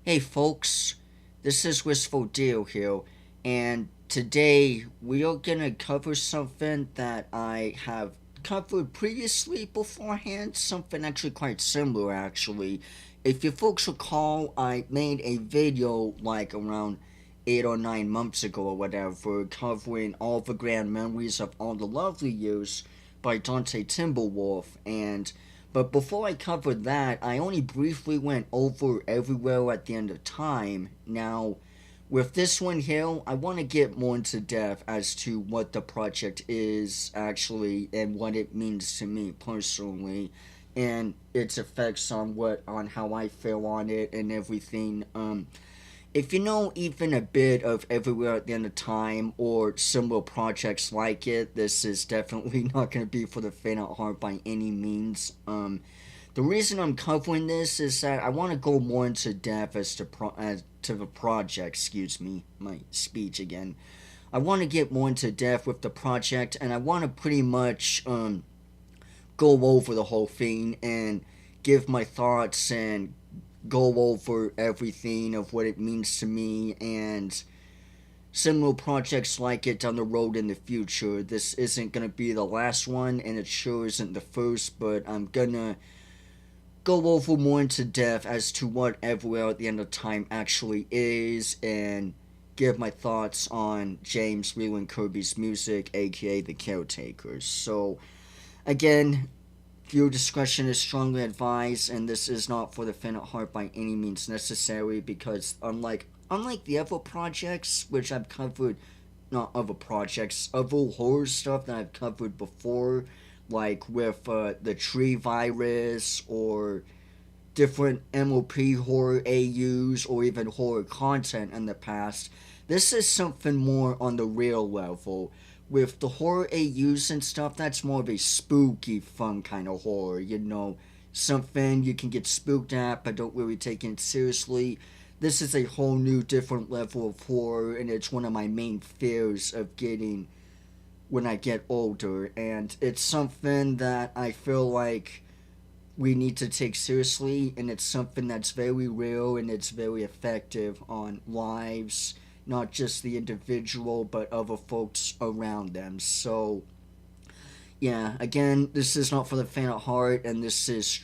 Hey folks, this is Wistful Deal here, and today we are gonna cover something that I have covered previously beforehand, something actually quite similar actually. If you folks recall, I made a video like around 8 or 9 months ago or whatever, covering all the grand memories of all the lovely years by Dante Timberwolf, and but before I covered that, I only briefly went over Everywhere at the End of Time. Now, with this one here, I want to get more into depth as to what the project is actually and what it means to me personally, and its effects on how I feel on it and everything. If you know even a bit of Everywhere at the End of Time or similar projects like it, this is definitely not going to be for the faint of heart by any means. The reason I'm covering this is that I want to go more into depth as to the project. Excuse me, my speech again. I want to get more into depth with the project, and I want to pretty much go over the whole thing and give my thoughts and go over everything of what it means to me and similar projects like it down the road in the future. This isn't going to be the last one, and it sure isn't the first, but I'm gonna go over more into depth as to what Everywhere at the End of Time actually is and give my thoughts on James Leland Kirby's music, aka The Caretaker. So, again, viewer discretion is strongly advised, and this is not for the faint of heart by any means necessary, because unlike the other projects which I've covered, not other projects, other horror stuff that I've covered before, like with the tree virus or different MOP horror AUs or even horror content in the past, this is something more on the real level. With the horror AUs and stuff, that's more of a spooky, fun kind of horror, something you can get spooked at but don't really take it seriously. This is a whole new different level of horror, and it's one of my main fears of getting when I get older, and it's something that I feel like we need to take seriously, and it's something that's very real and it's very effective on lives, not just the individual but other folks around them. So yeah, again, this is not for the faint of heart, and this is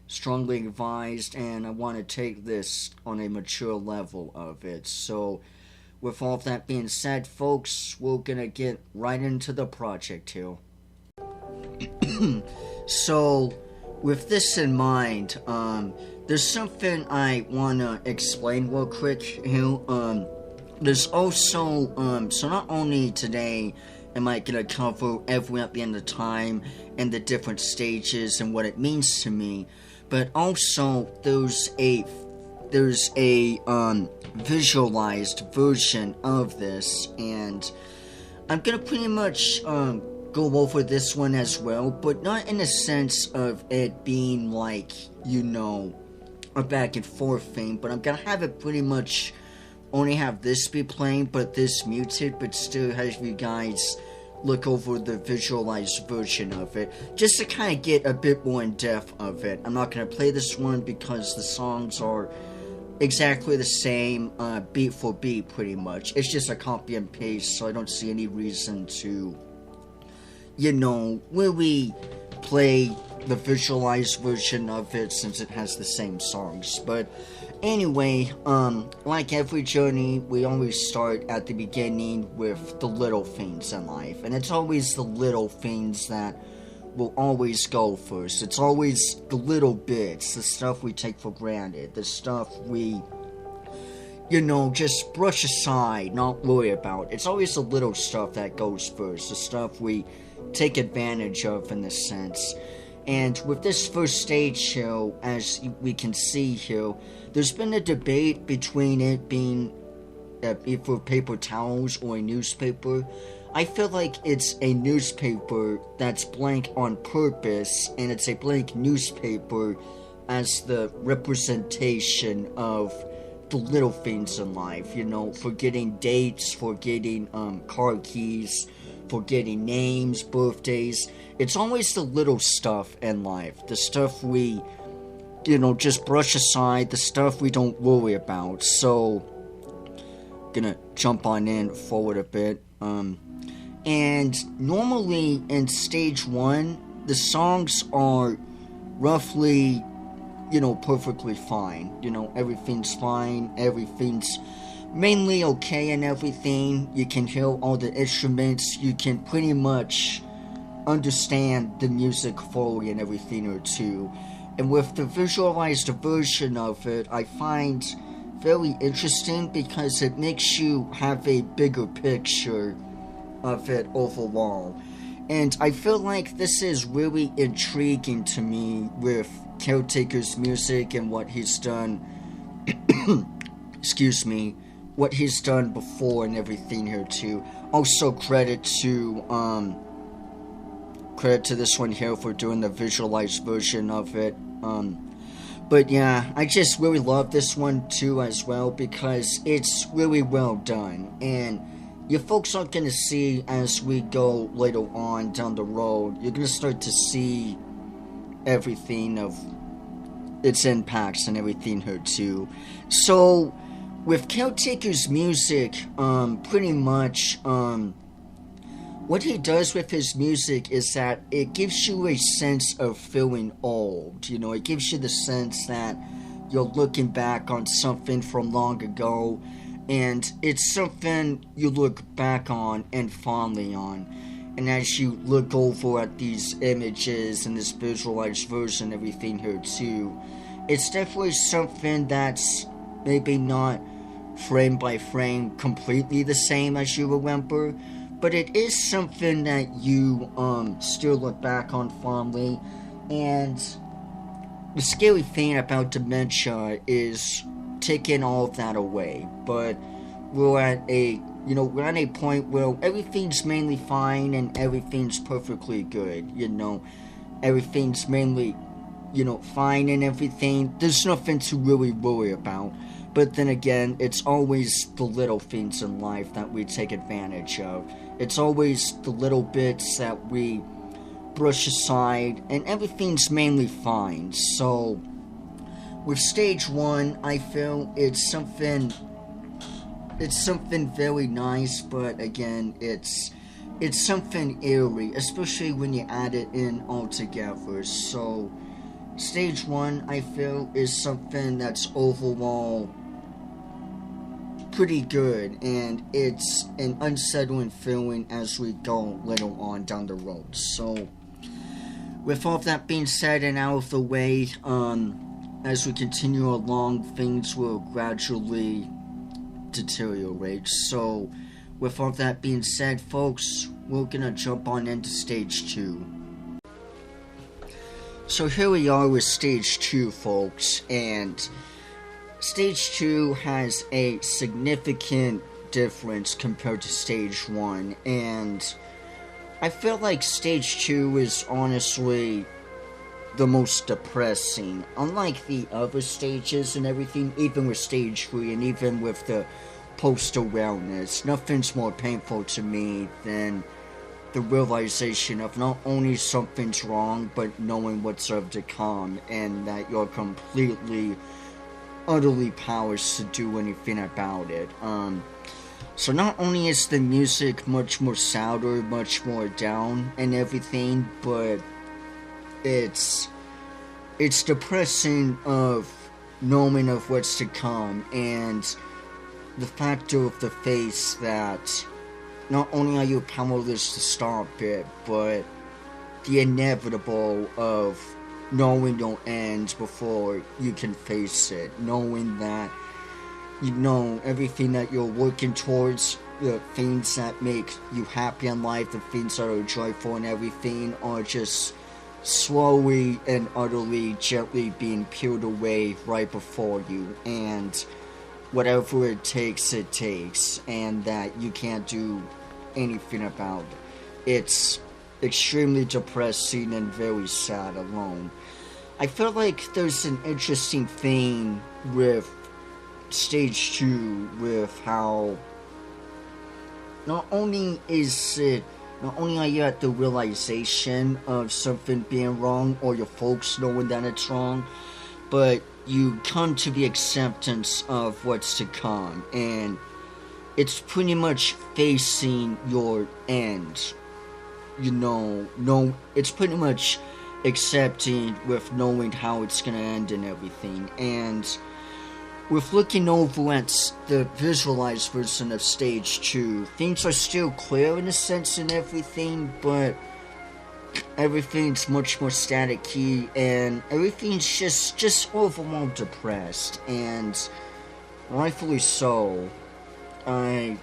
strongly advised, and I want to take this on a mature level of it. So with all of that being said, folks, we're gonna get right into the project here. So with this in mind, there's something I wanna explain real quick here. There's also so not only today am I gonna cover Every at the End of Time and the different stages and what it means to me, but also there's a visualized version of this, and I'm gonna pretty much go over this one as well, but not in a sense of it being like, a back and forth thing, but I'm gonna have it pretty much only have this be playing, but this muted, but still have you guys look over the visualized version of it, just to kind of get a bit more in depth of it. I'm not gonna play this one because the songs are exactly the same, beat for beat pretty much. It's just a copy and paste, so I don't see any reason to really play the visualized version of it since it has the same songs. But anyway, like every journey, we always start at the beginning with the little things in life, and it's always the little things that will always go first. It's always the little bits, the stuff we take for granted, the stuff we just brush aside, not worry about. It's always the little stuff that goes first, the stuff we take advantage of in a sense. And with this first stage here, as we can see here, there's been a debate between it being either paper towels or a newspaper. I feel like it's a newspaper that's blank on purpose, and it's a blank newspaper as the representation of the little things in life, forgetting dates, forgetting car keys, forgetting names, birthdays. It's always the little stuff in life, the stuff we just brush aside the stuff we don't worry about. So, gonna jump on in forward a bit. And normally in stage 1, the songs are roughly, perfectly fine. Everything's fine, everything's mainly okay and everything. You can hear all the instruments, you can pretty much understand the music fully and everything or two. And with the visualized version of it, I find very interesting because it makes you have a bigger picture of it overall. And I feel like this is really intriguing to me with Caretaker's music and what he's done excuse me, what he's done before and everything here too. Also credit to this one here for doing the visualized version of it. But yeah, I just really love this one too as well because it's really well done. And you folks are going to see as we go later on down the road, you're going to start to see everything of its impacts and everything here too. So, with Caretaker's music, pretty much, what he does with his music is that it gives you a sense of feeling old. It gives you the sense that you're looking back on something from long ago, and it's something you look back on and fondly on. And as you look over at these images and this visualized version, everything here too, it's definitely something that's maybe not frame by frame completely the same as you remember, but it is something that you still look back on fondly. And the scary thing about dementia is taking all of that away. But we're at a point where everything's mainly fine and everything's perfectly good. Everything's mainly fine and everything. There's nothing to really worry about. But then again, it's always the little things in life that we take advantage of. It's always the little bits that we brush aside, and everything's mainly fine. So, with stage 1, I feel it's something very nice, but again, it's something eerie, especially when you add it in all together. So, stage 1, I feel, is something that's overall pretty good, and it's an unsettling feeling as we go later on down the road. So, with all of that being said and out of the way, as we continue along, things will gradually deteriorate. So, with all of that being said, folks, we're gonna jump on into stage 2. So here we are with stage 2, folks, and stage 2 has a significant difference compared to stage 1, and I feel like stage 2 is honestly the most depressing. Unlike the other stages and everything, even with stage 3 and even with the post-awareness, nothing's more painful to me than the realization of not only something's wrong, but knowing what's of to come, and that you're completely, utterly powerless to do anything about it. So not only is the music much more sadder, much more down and everything, but it's depressing of knowing of what's to come, and the factor of the face that not only are you powerless to stop it, but the inevitable of knowing your end before you can face it, knowing that everything that you're working towards, the things that make you happy in life, the things that are joyful and everything, are just slowly and utterly gently being peeled away right before you, and whatever it takes, and that you can't do anything about it. It's extremely depressing and very sad alone. I feel like there's an interesting thing with stage 2, with how not only are you at the realization of something being wrong, or your folks knowing that it's wrong, but you come to the acceptance of what's to come, and it's pretty much facing your end. It's pretty much accepting with knowing how it's gonna end and everything. And with looking over at the visualized version of stage 2, things are still clear in a sense and everything, but everything's much more static-y, and everything's just overall depressed, and rightfully so. I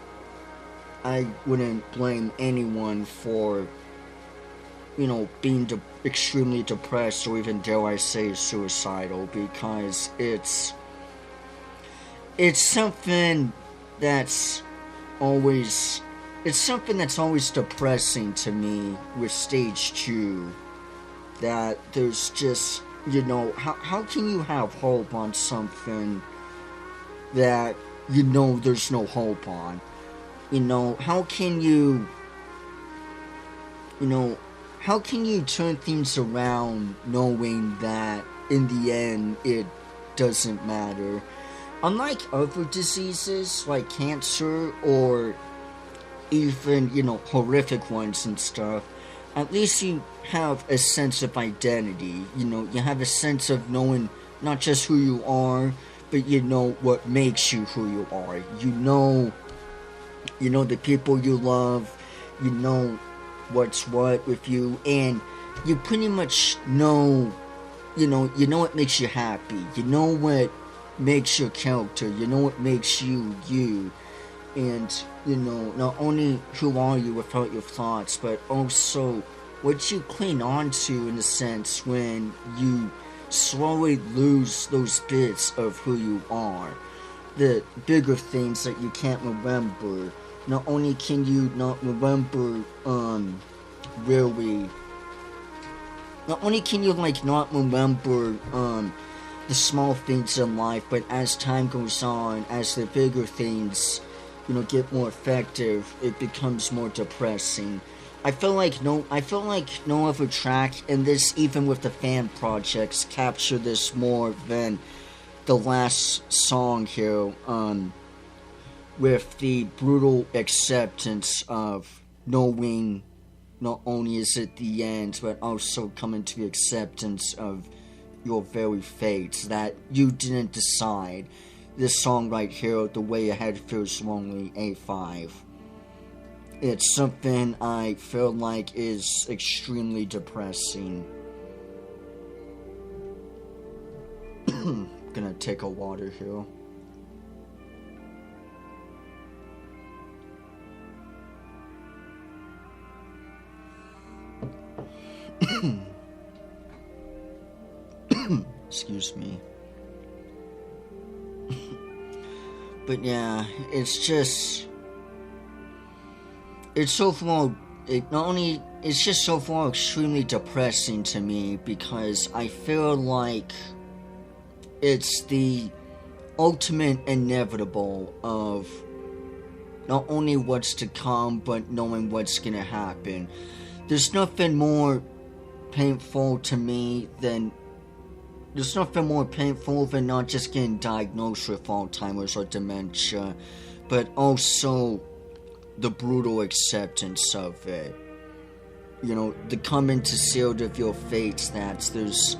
wouldn't blame anyone for, being extremely depressed, or even, dare I say, suicidal, because it's something that's always depressing to me with stage 2, that there's just, how can you have hope on something that there's no hope on? How can you turn things around knowing that in the end it doesn't matter? Unlike other diseases like cancer or even, horrific ones and stuff, at least you have a sense of identity. You have a sense of knowing not just who you are, but what makes you who you are. The people you love, what's what with you, and you pretty much know what makes you happy, what makes your character, what makes you you, and not only who are you without your thoughts, but also what you cling on to, in a sense, when you slowly lose those bits of who you are, the bigger things that you can't remember. Not only can you not remember, not only can you not remember the small things in life, but as time goes on, as the bigger things get more effective, it becomes more depressing. I feel like no other track, and this even with the fan projects, capture this more than the last song here, with the brutal acceptance of knowing not only is it the end, but also coming to the acceptance of your very fate that you didn't decide. This song right here, The Way Ahead Feels Lonely, A5. It's something I feel like is extremely depressing. Gonna take a water here. Excuse me. But yeah, it's just overall extremely depressing to me, because I feel like it's the ultimate inevitable of not only what's to come, but knowing what's gonna happen. There's nothing more painful than not just getting diagnosed with Alzheimer's or dementia, but also the brutal acceptance of it. The coming to sealed of your fate, that there's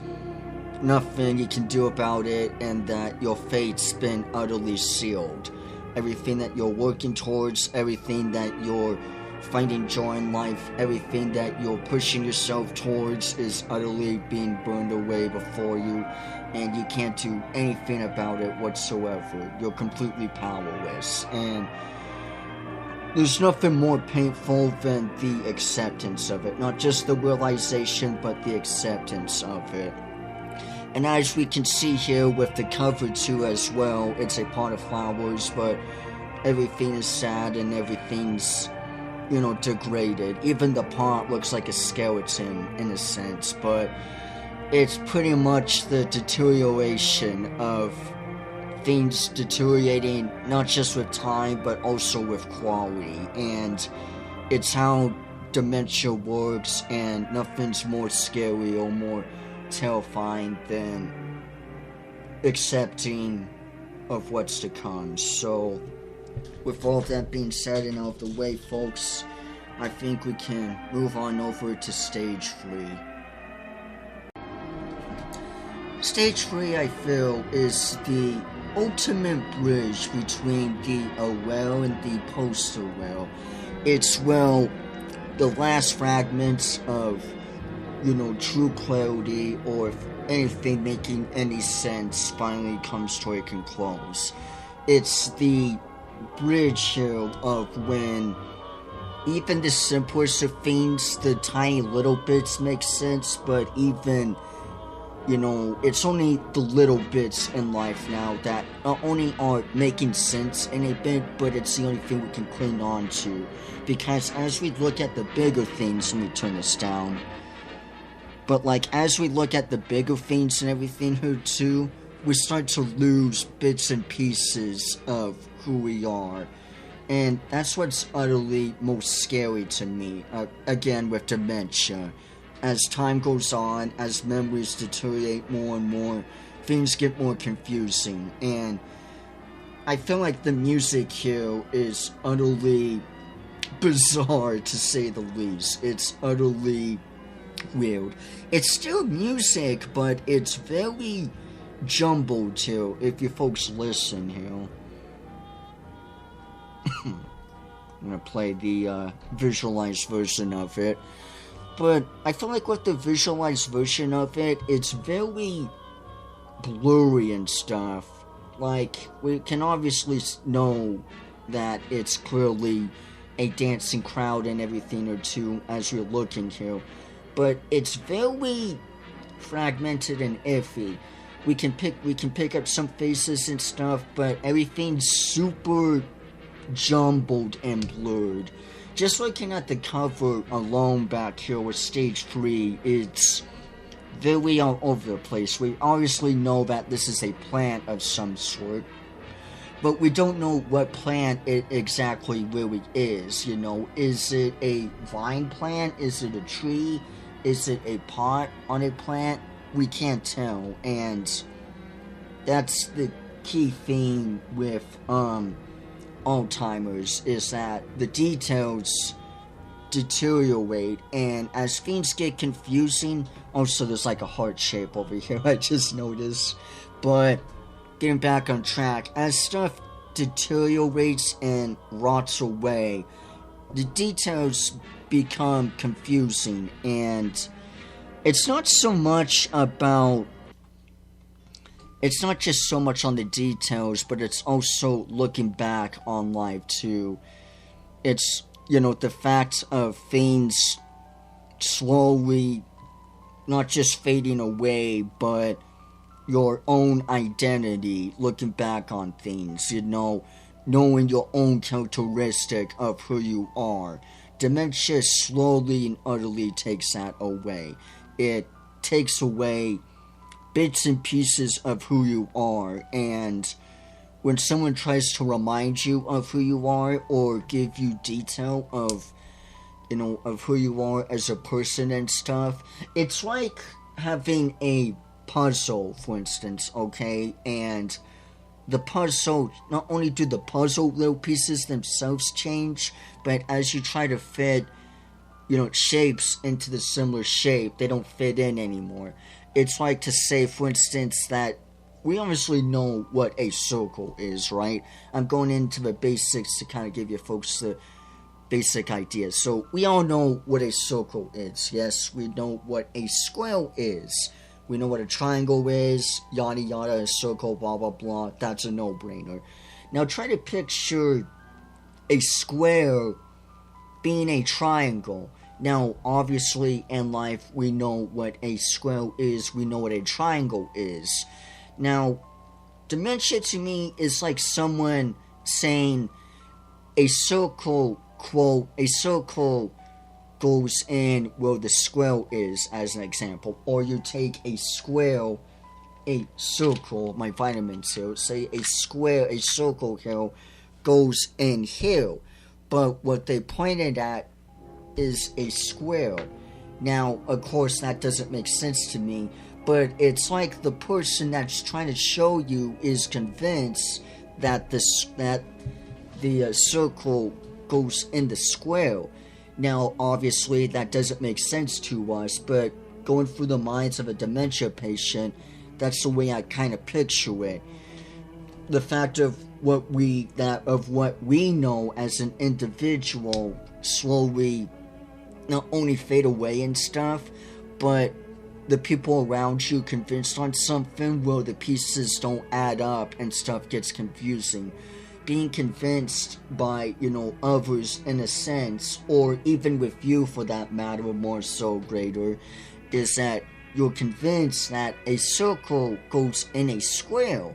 nothing you can do about it, and that your fate's been utterly sealed. Everything that you're working towards, everything that you're finding joy in life, everything that you're pushing yourself towards is utterly being burned away before you, and you can't do anything about it whatsoever. You're completely powerless, and there's nothing more painful than the acceptance of it. Not just the realization, but the acceptance of it. And as we can see here with the cover too as well, it's a pot of flowers, but everything is sad and everything's degraded. Even the pot looks like a skeleton in a sense, but it's pretty much the deterioration of things deteriorating, not just with time, but also with quality. And it's how dementia works, and nothing's more scary or more terrifying than accepting of what's to come. So, with all that being said and out of the way, folks, I think we can move on over to stage 3. Stage 3, I feel, is the ultimate bridge between the aware and the post-aware. It's, well, the last fragments of, true clarity, or if anything making any sense finally comes to a close. It's the bridge here of when even the simplest of things, the tiny little bits make sense, but even, it's only the little bits in life now that not only are making sense in a bit, but it's the only thing we can cling on to. Because as we look at the bigger things, let me turn this down, but as we look at the bigger things and everything here too, we start to lose bits and pieces of who we are. And that's what's utterly most scary to me, again with dementia. As time goes on, as memories deteriorate more and more, things get more confusing. And I feel like the music here is utterly bizarre, to say the least. It's utterly weird. It's still music, but it's very jumbled here, if you folks listen here. I'm gonna play the visualized version of it. But I feel like with the visualized version of it, it's very blurry and stuff. We can obviously know that it's clearly a dancing crowd and everything or two as we're looking here. But it's very fragmented and iffy. We can pick up some faces and stuff, but everything's super jumbled and blurred. Just looking at the cover alone back here with stage 3, it's very all over the place. We obviously know that this is a plant of some sort, but we don't know what plant it exactly really is. Is it a vine plant? Is it a tree? Is it a pot on a plant? We can't tell, and that's the key theme with Alzheimer's, is that the details deteriorate, and as things get confusing, also there's a heart shape over here, I just noticed, but getting back on track, as stuff deteriorates and rots away, the details become confusing, and it's not just so much on the details, but it's also looking back on life too. It's, the fact of things slowly not just fading away, but your own identity, looking back on things, knowing your own characteristic of who you are. Dementia slowly and utterly takes that away. It takes away bits and pieces of who you are, and when someone tries to remind you of who you are or give you detail of who you are as a person and stuff, it's like having a puzzle, for instance, okay? And the puzzle, not only do the puzzle little pieces themselves change, but as you try to fit shapes into the similar shape, they don't fit in anymore. It's like to say, for instance, that we obviously know what a circle is, right? I'm going into the basics to kind of give you folks the basic idea. So we all know what a circle is. Yes, we know what a square is. We know what a triangle is, yada yada, a circle, blah blah blah. That's a no-brainer. Now try to picture a square being a triangle. Now, obviously, in life, we know what a square is, we know what a triangle is. Now, dementia to me is like someone saying a circle, quote, a circle goes in where the square is, as an example. Or you take a square, a circle, my vitamins here, say a square, a circle here, goes in here. But what they pointed at is a square. Now, of course, that doesn't make sense to me, but it's like the person that's trying to show you is convinced that the circle goes in the square. Now, obviously, that doesn't make sense to us, but going through the minds of a dementia patient, that's the way I kind of picture it. The fact of what we know as an individual slowly not only fade away and stuff, but the people around you convinced on something where the pieces don't add up and stuff gets confusing. Being convinced by, others in a sense, or even with you for that matter, more so greater, is that you're convinced that a circle goes in a square,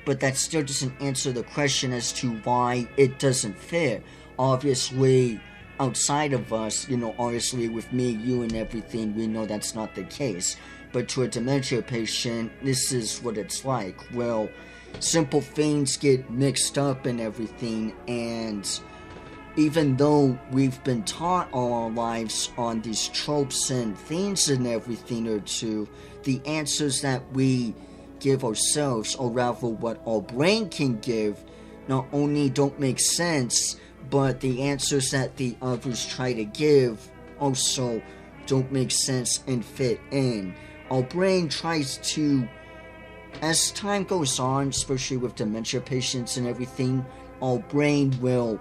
but that still doesn't answer the question as to why it doesn't fit. Obviously, outside of us, obviously with me, you and everything, we know that's not the case. But to a dementia patient, this is what it's like. Well, simple things get mixed up and everything, and even though we've been taught all our lives on these tropes and themes and everything or two, the answers that we give ourselves, or rather what our brain can give, not only don't make sense, but the answers that the others try to give also don't make sense and fit in. Our brain tries to, as time goes on, especially with dementia patients and everything, our brain will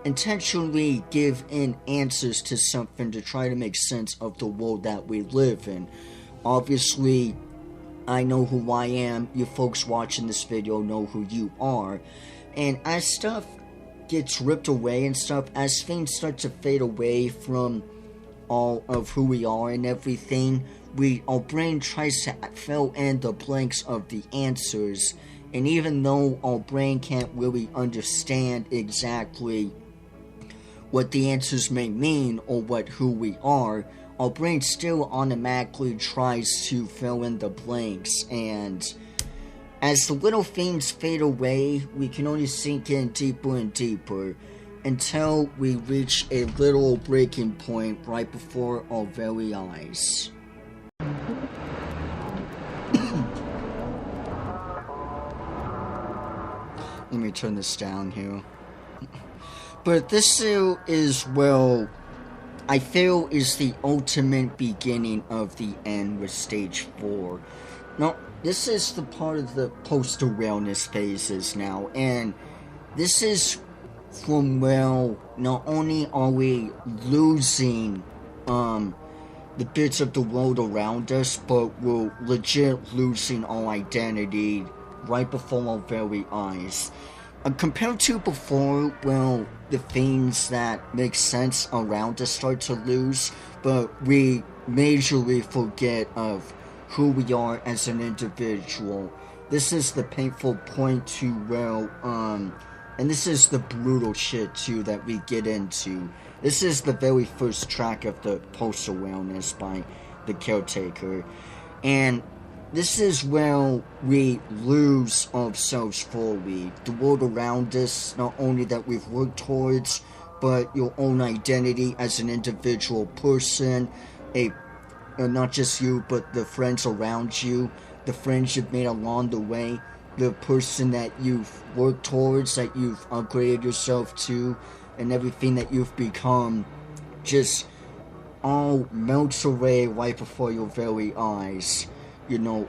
intentionally give in answers to something to try to make sense of the world that we live in. Obviously, I know who I am. You folks watching this video know who you are. And as stuff gets ripped away and stuff, as things start to fade away from all of who we are and everything, our brain tries to fill in the blanks of the answers. And even though our brain can't really understand exactly what the answers may mean or who we are, our brain still automatically tries to fill in the blanks. And as the little things fade away, we can only sink in deeper and deeper until we reach a little breaking point right before our very eyes. Let me turn this down here. But this is, well, I feel is the ultimate beginning of the end with stage 4. Now, this is the part of the post-awareness phases now, and this is from where not only are we losing the bits of the world around us, but we're legit losing our identity right before our very eyes. Compared to before, well, the things that make sense around us start to lose, but we majorly forget of who we are as an individual. This is the painful point to where, and this is the brutal shit too that we get into. This is the very first track of the Post-Awareness by The Caretaker, and this is where we lose ourselves fully. The world around us, not only that we've worked towards, but your own identity as an individual person, not just you, but the friends around you, the friends you've made along the way, the person that you've worked towards, that you've upgraded yourself to, and everything that you've become, just all melts away right before your very eyes. Who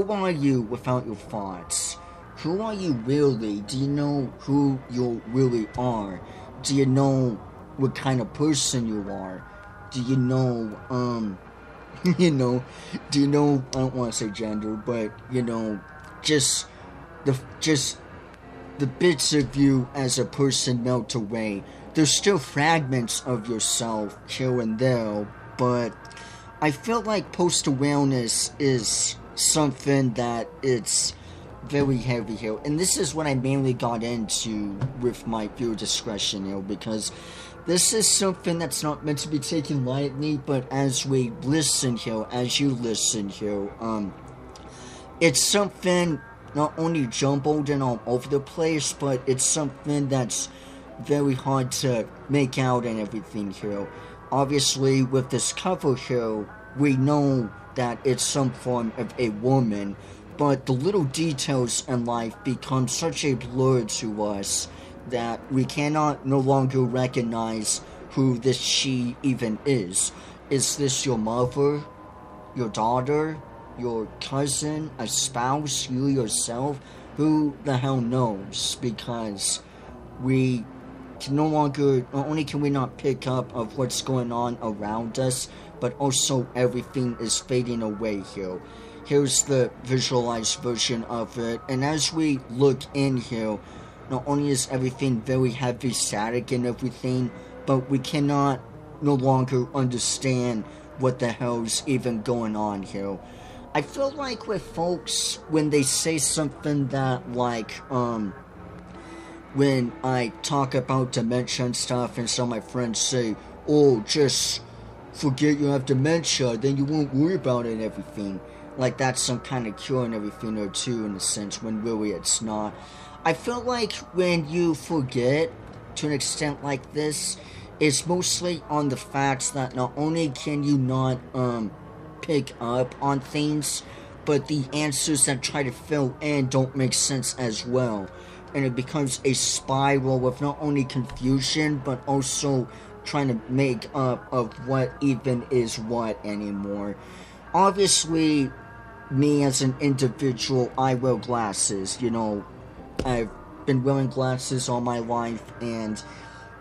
are you without your thoughts? Who are you really? Do you know who you really are? Do you know what kind of person you are? Do you know, do you know, I don't want to say gender, but, just the bits of you as a person melt away. There's still fragments of yourself here and there, but I feel like post-awareness is something that it's very heavy here. And this is what I mainly got into with my viewer discretion, because this is something that's not meant to be taken lightly, but as we listen here, as you listen here, it's something not only jumbled and all over the place, but it's something that's very hard to make out and everything here. Obviously, with this cover here, we know that it's some form of a woman, but the little details in life become such a blur to us that we cannot no longer recognize who this she even is. Is this your mother, your daughter, your cousin, a spouse, you yourself? Who the hell knows? Because we can no longer, not only can we not pick up of what's going on around us, but also everything is fading away here. Here's the visualized version of it, and as we look in here, not only is everything very heavy, static and everything, but we cannot no longer understand what the hell's even going on here. I feel like with folks, when they say something that like, when I talk about dementia and stuff, and some of my friends say, oh, just forget you have dementia, then you won't worry about it and everything. Like that's some kind of cure and everything or two, in a sense, when really it's not. I feel like when you forget, to an extent like this, it's mostly on the fact that not only can you not pick up on things, but the answers that try to fill in don't make sense as well. And it becomes a spiral of not only confusion, but also trying to make up of what even is what anymore. Obviously, me as an individual, I wear glasses. You know, I've been wearing glasses all my life, and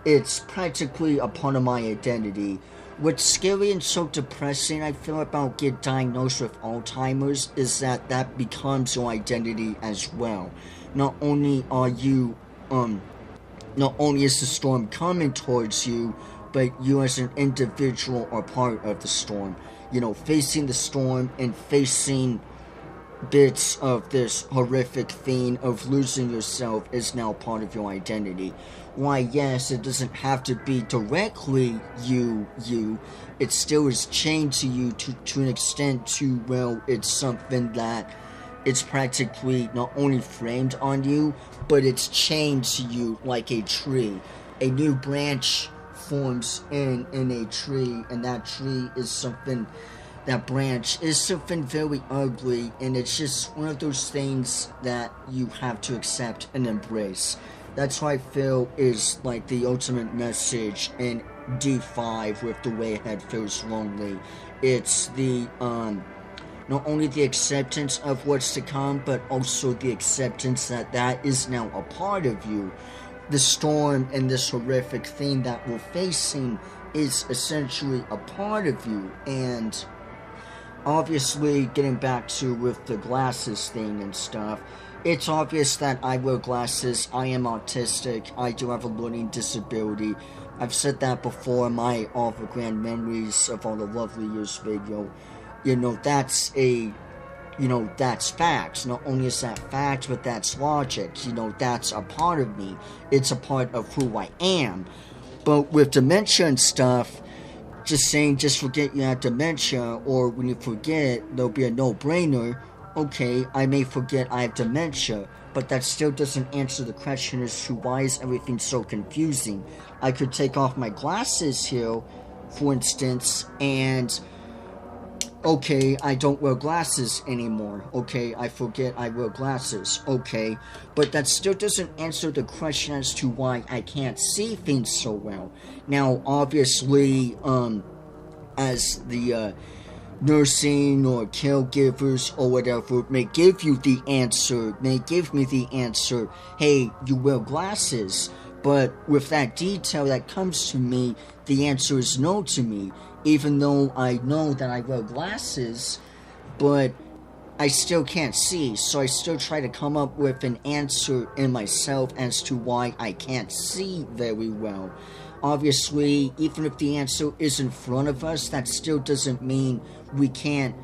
it's practically a part of my identity. What's scary and so depressing, I feel, about getting diagnosed with Alzheimer's is that becomes your identity as well. Not only are you, not only is the storm coming towards you, but you as an individual are part of the storm. You know, facing the storm and facing bits of this horrific thing of losing yourself is now part of your identity. Why, yes, it doesn't have to be directly you. It still is chained to you to an extent to, well, it's something that it's practically not only framed on you, but it's chained to you like a tree. A new branch forms in a tree, and that tree is something, that branch is something very ugly, and it's just one of those things that you have to accept and embrace. That's what I feel is like the ultimate message in D5 with The Way Ahead Feels Lonely. It's the, not only the acceptance of what's to come, but also the acceptance that is now a part of you. The storm and this horrific thing that we're facing is essentially a part of you. And obviously, getting back to with the glasses thing and stuff, it's obvious that I wear glasses. I am autistic. I do have a learning disability. I've said that before, my All the Grand Memories of All the Lovely Years video. You know, that's fact. Not only is that fact, but that's logic. You know, that's a part of me. It's a part of who I am. But with dementia and stuff, just saying, just forget you have dementia, or when you forget, there'll be a no-brainer. Okay, I may forget I have dementia, but that still doesn't answer the question as to why is everything so confusing. I could take off my glasses here, for instance, and okay, I don't wear glasses anymore. Okay, I forget I wear glasses. Okay, but that still doesn't answer the question as to why I can't see things so well. Now, obviously, as the nursing or caregivers or whatever may give you the answer, may give me the answer, hey, you wear glasses. But with that detail that comes to me, the answer is no to me. Even though I know that I wear glasses, but I still can't see. So I still try to come up with an answer in myself as to why I can't see very well. Obviously, even if the answer is in front of us, that still doesn't mean we can't.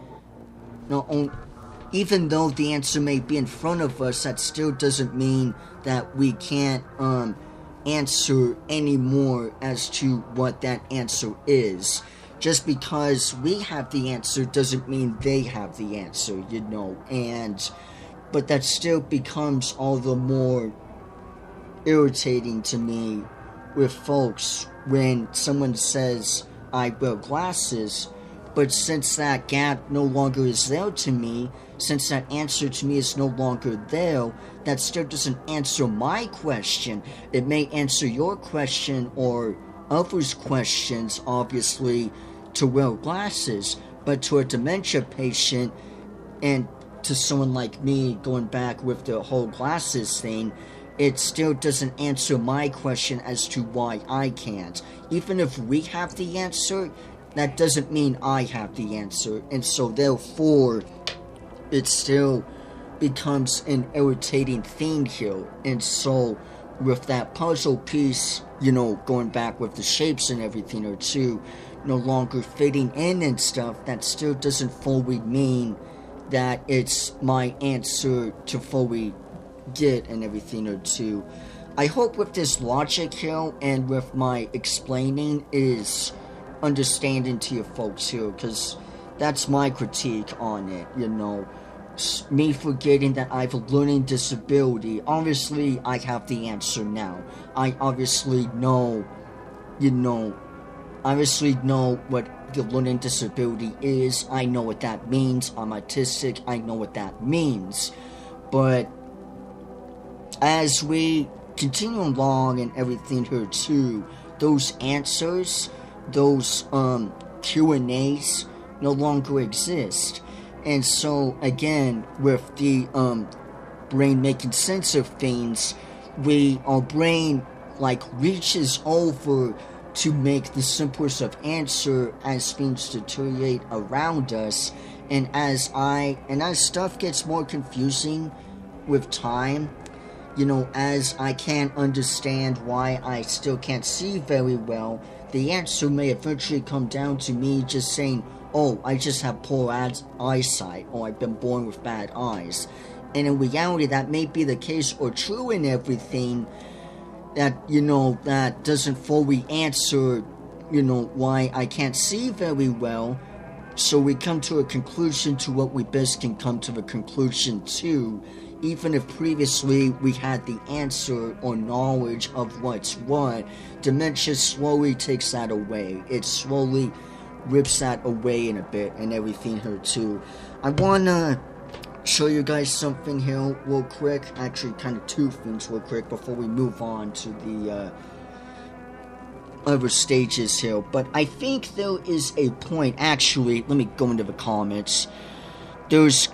Even though the answer may be in front of us, that still doesn't mean that we can't answer anymore as to what that answer is. Just because we have the answer doesn't mean they have the answer, you know. But that still becomes all the more irritating to me with folks when someone says I wear glasses, But since that gap no longer is there to me, since that answer to me is no longer there, that still doesn't answer my question. It may answer your question or others' questions, obviously, to wear glasses, but to a dementia patient and to someone like me going back with the whole glasses thing, it still doesn't answer my question as to why I can't. Even if we have the answer, that doesn't mean I have the answer, and so therefore it still becomes an irritating thing here. And so with that puzzle piece, going back with the shapes and everything or two no longer fitting in and stuff, that still doesn't fully mean that it's my answer to fully get and everything or two. I hope with this logic here and with my explaining is understanding to you folks here, because that's my critique on it. Me forgetting that I have a learning disability. Obviously I have the answer now. I obviously know what the learning disability is. I know what that means. I'm autistic. I know what that means. But as we continue along and everything here too, those answers, those Q&As no longer exist. And so again, with the brain making sense of things, our brain reaches over to make the simplest of answer as things deteriorate around us. And as stuff gets more confusing with time, as I can't understand why I still can't see very well, the answer may eventually come down to me just saying, oh, I just have poor eyesight, or I've been born with bad eyes. And in reality, that may be the case or true in everything, that, that doesn't fully answer, why I can't see very well. So we come to a conclusion to what we best can come to the conclusion to, even if previously we had the answer or knowledge of what's what. Dementia slowly takes that away. It slowly rips that away in a bit and everything here too. I wanna show you guys something here real quick. Actually, kind of two things real quick before we move on to the other stages here. But I think there is a point. Actually, let me go into the comments. There's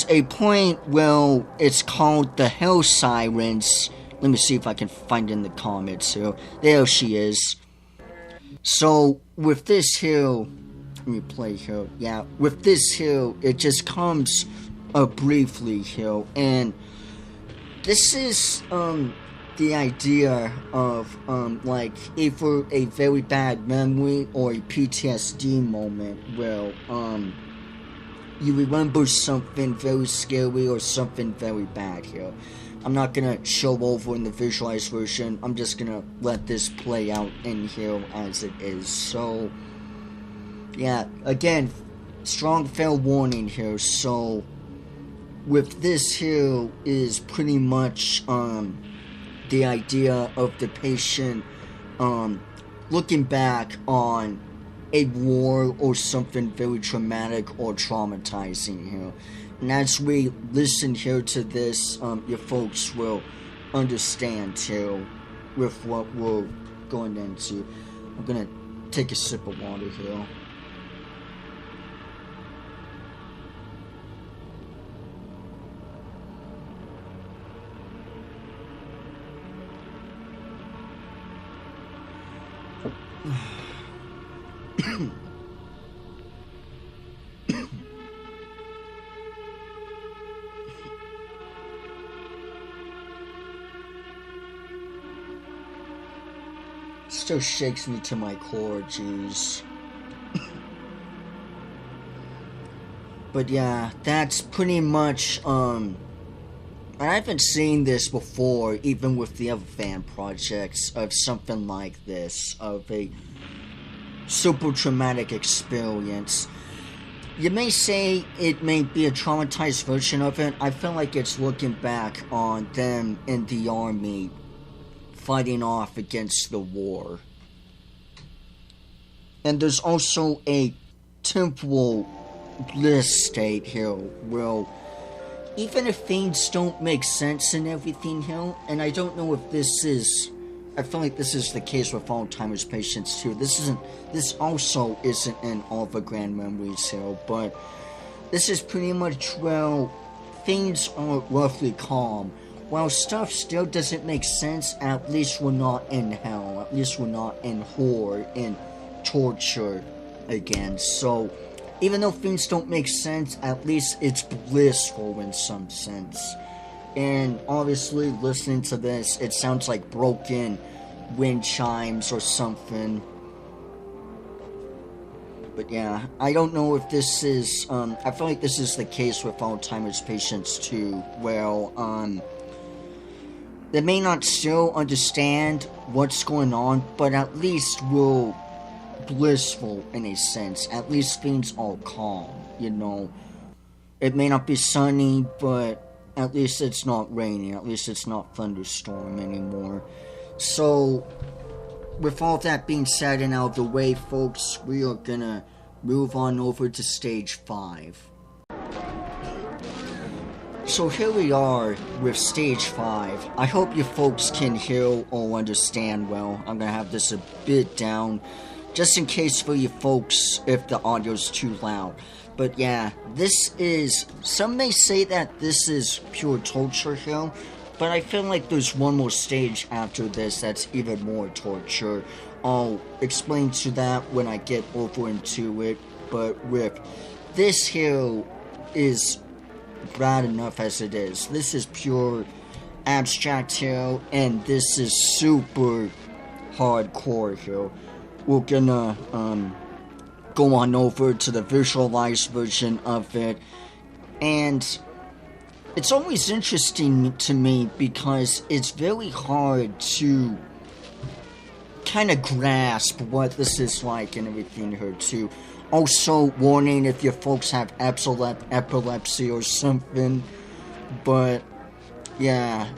a point where it's called the Hell Sirens. Let me see if I can find it in the comments here. There she is. So with this here, let me play here. Yeah, with this here, it just comes briefly here, and this is the idea of either a very bad memory or a PTSD moment where you remember something very scary or something very bad here. I'm not gonna show over in the visualized version. I'm just gonna let this play out in here as it is. So yeah, again, strong fair warning here. So with this here is pretty much the idea of the patient looking back on a war or something very traumatic or traumatizing here. And as we listen here to this, your folks will understand too with what we're going into. I'm gonna take a sip of water here. Still shakes me to my core, jeez. But yeah, that's pretty much, and I haven't seen this before, even with the other fan projects, of something like this, of a super traumatic experience. You may say it may be a traumatized version of it. I feel like it's looking back on them in the army fighting off against the war. And there's also a temporal bliss state here will, even if things don't make sense and everything here, and I don't know if this is, I feel like this is the case with Alzheimer's patients too. This also isn't in all the grand memories here, but this is pretty much, well, things are roughly calm. While stuff still doesn't make sense, at least we're not in hell. At least we're not in horror and torture again. So, even though things don't make sense, at least it's blissful in some sense. And obviously, listening to this, it sounds like broken wind chimes or something. But yeah, I don't know if this is, I feel like this is the case with Alzheimer's patients too. Well, they may not still understand what's going on, but at least we're blissful in a sense. At least things are calm, you know. It may not be sunny, but at least it's not raining. At least it's not thunderstorm anymore. So, with all that being said and out of the way, folks, we are gonna move on over to stage 5. So here we are with stage 5. I hope you folks can hear or understand well. I'm gonna have this a bit down, just in case for you folks if the audio's too loud. But yeah, this is, some may say that this is pure torture here, but I feel like there's one more stage after this that's even more torture. I'll explain to that when I get over into it, but with this here is bad enough as it is. This is pure abstract here, and this is super hardcore here. We're gonna go on over to the visualized version of it, and it's always interesting to me because it's very hard to kind of grasp what this is like and everything here too. Also, warning if you folks have epilepsy or something, but yeah,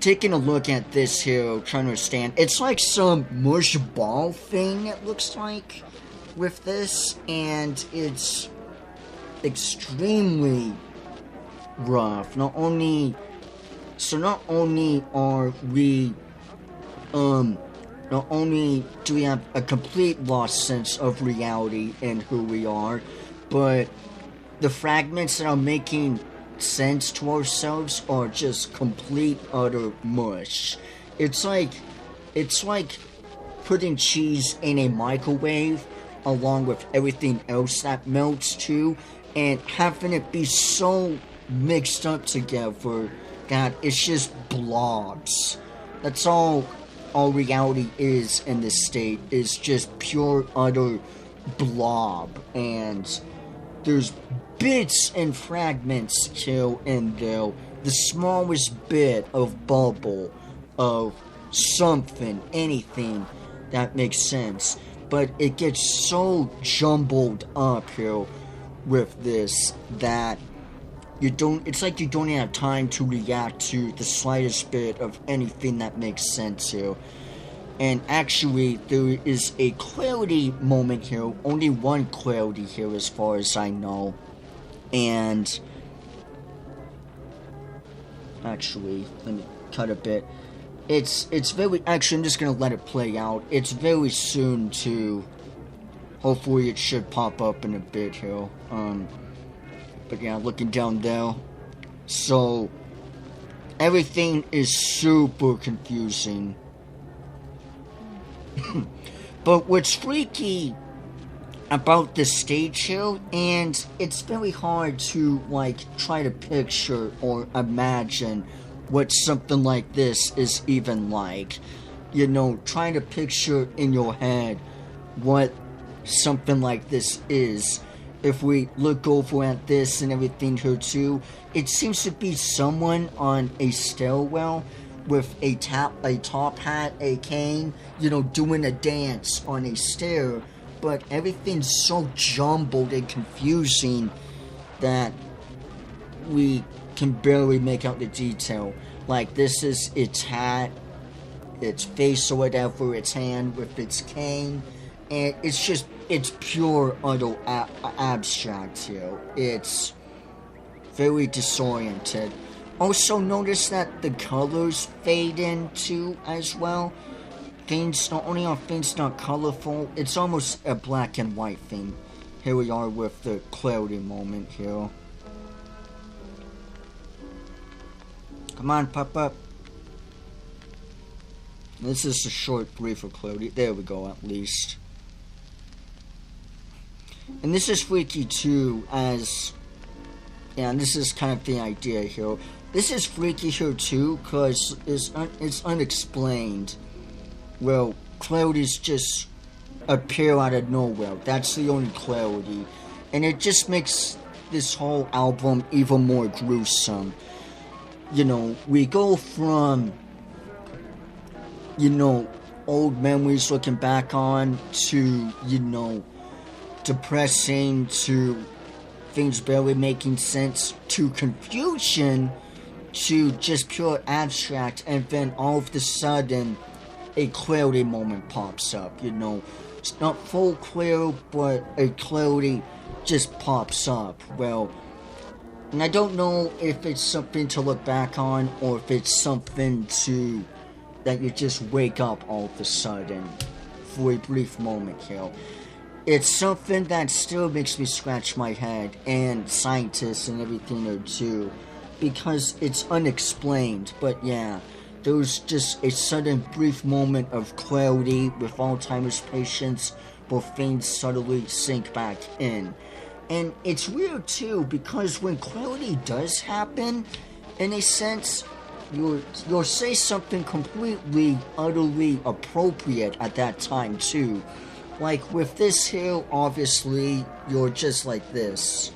taking a look at this here, trying to understand, it's like some mush ball thing it looks like with this, and it's extremely rough. Not only are we not only do we have a complete lost sense of reality and who we are, but the fragments that are making sense to ourselves are just complete utter mush. It's like putting cheese in a microwave along with everything else that melts too, and having it be so mixed up together that it's just blobs. That's all reality is in this state, is just pure utter blob, and there's bits and fragments here and there, the smallest bit of bubble of something, anything that makes sense, but it gets so jumbled up here with this that it's like you don't have time to react to the slightest bit of anything that makes sense here. And actually, there is a clarity moment here, only one clarity here as far as I know. And actually, let me cut a bit. It's very, actually I'm just gonna let it play out. It's very soon to, hopefully it should pop up in a bit here. But yeah, looking down there, so everything is super confusing. But what's freaky about this stage here, and it's very hard to like try to picture or imagine what something like this is even like. You know, trying to picture in your head what something like this is. If we look over at this and everything here too, it seems to be someone on a stairwell with a top hat, a cane, you know, doing a dance on a stair, but everything's so jumbled and confusing that we can barely make out the detail. Like, this is its hat, its face or whatever, its hand with its cane, and it's pure utter abstract here. It's very disoriented. Also notice that the colors fade in too as well. Things not only are things not colorful, it's almost a black and white thing. Here we are with the clarity moment here. Come on, pop up. This is a short brief of clarity. There we go, at least. And this is freaky too, as... yeah, and this is kind of the idea here. This is freaky here too, because it's unexplained. Well, clarities just appear out of nowhere. That's the only clarity. And it just makes this whole album even more gruesome. You know, we go from, you know, old memories looking back on to, you know, depressing, to things barely making sense, to confusion, to just pure abstract, and then all of a sudden a clarity moment pops up. You know, it's not full clear, but a clarity just pops up. Well, and I don't know if it's something to look back on, or if it's something to that you just wake up all of a sudden for a brief moment here. It's something that still makes me scratch my head, and scientists and everything there too, because it's unexplained. But yeah, there was just a sudden brief moment of clarity with Alzheimer's patients, where things suddenly sink back in. And it's weird too, because when clarity does happen, in a sense, you'll say something completely, utterly appropriate at that time too. Like with this here, obviously, you're just like this.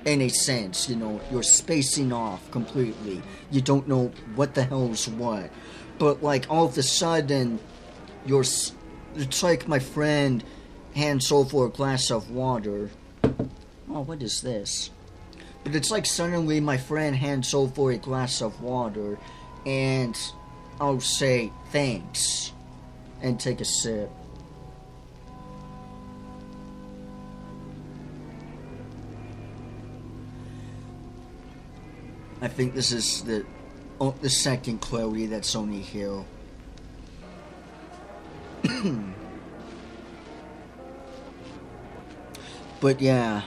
In a sense, you know, you're spacing off completely. You don't know what the hell's what. But like all of a sudden, it's like my friend hands over a glass of water. Oh, what is this? But it's like suddenly my friend hands over a glass of water, and I'll say thanks and take a sip. I think this is the second clarity that's only here. But yeah.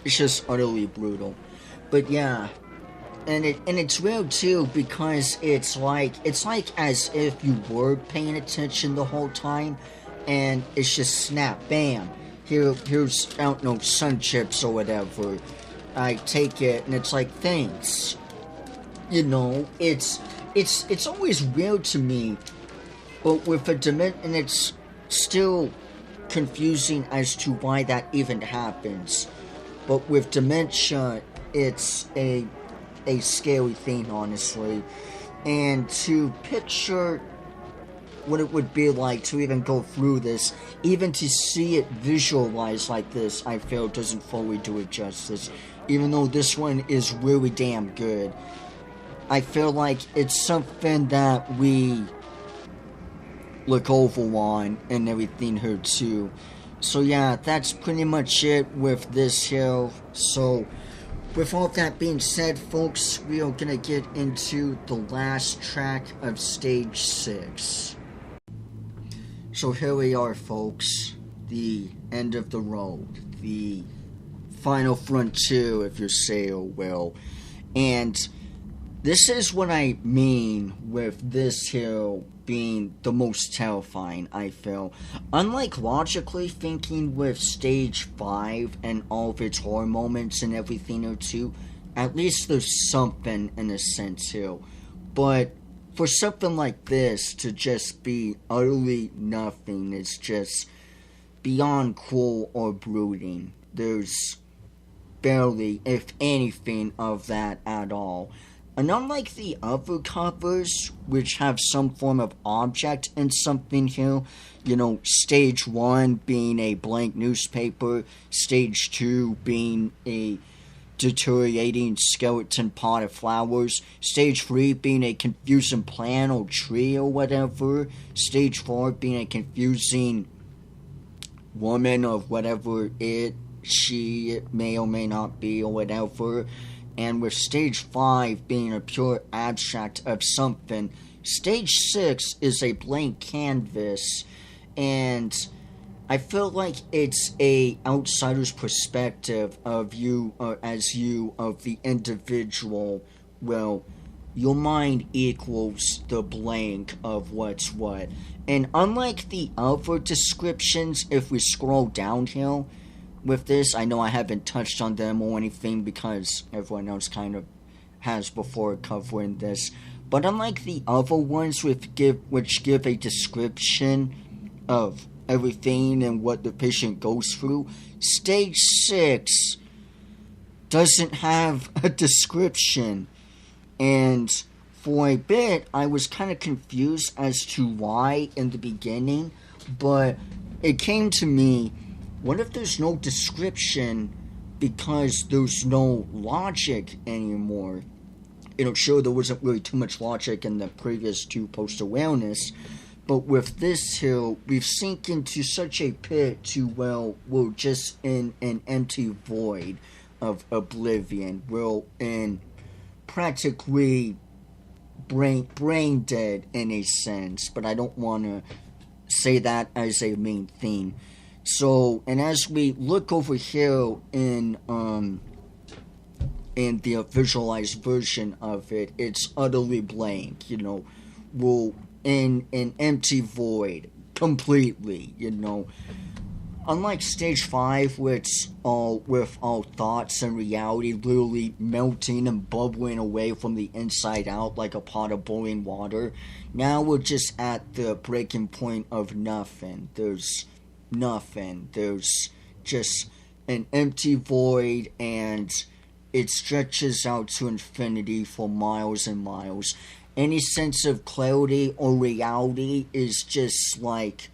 It's just utterly brutal. But yeah. And it's weird too, because it's like as if you were paying attention the whole time, and it's just snap, bam. Here's, I don't know, sun chips or whatever. I take it, and it's like, thanks. You know, it's always weird to me, but with a dimension, and it's still confusing as to why that even happens. But with dementia, it's a scary thing, honestly. And to picture what it would be like to even go through this, even to see it visualized like this, I feel doesn't fully do it justice. Even though this one is really damn good, I feel like it's something that we look over on and everything here too. So yeah, that's pretty much it with this here. So with all that being said, folks, we are gonna get into the last track of stage 6. So here we are, folks, the end of the road, the final frontier, if you say so will. And this is what I mean with this here being the most terrifying, I feel. Unlike logically thinking with stage 5 and all of its horror moments and everything or two, at least there's something in a sense here. But for something like this to just be utterly nothing is just beyond cruel or brooding. There's barely, if anything, of that at all. And unlike the other covers, which have some form of object in something here, you know, stage 1 being a blank newspaper, stage 2 being a deteriorating skeleton pot of flowers. Stage 3 being a confusing plant or tree or whatever. Stage 4 being a confusing woman or whatever she may or may not be or whatever. And with stage 5 being a pure abstract of something. Stage 6 is a blank canvas, and I feel like it's a outsider's perspective of you, or as you, of the individual. Well, your mind equals the blank of what's what. And unlike the other descriptions, if we scroll downhill with this, I know I haven't touched on them or anything because everyone else kind of has before covering this. But unlike the other ones which give a description of everything and what the patient goes through, stage 6 doesn't have a description. And for a bit, I was kind of confused as to why in the beginning, but it came to me, what if there's no description because there's no logic anymore? Sure, there wasn't really too much logic in the previous 2 post-awareness, but with this here, we've sink into such a pit to, well, we're just in an empty void of oblivion. We're in practically brain dead in a sense, but I don't want to say that as a main theme. So, and as we look over here in the visualized version of it, it's utterly blank, we're in an empty void, completely, Unlike stage 5, with all thoughts and reality literally melting and bubbling away from the inside out like a pot of boiling water, now we're just at the breaking point of nothing. There's nothing. There's just an empty void, and it stretches out to infinity for miles and miles. Any sense of clarity or reality is just like...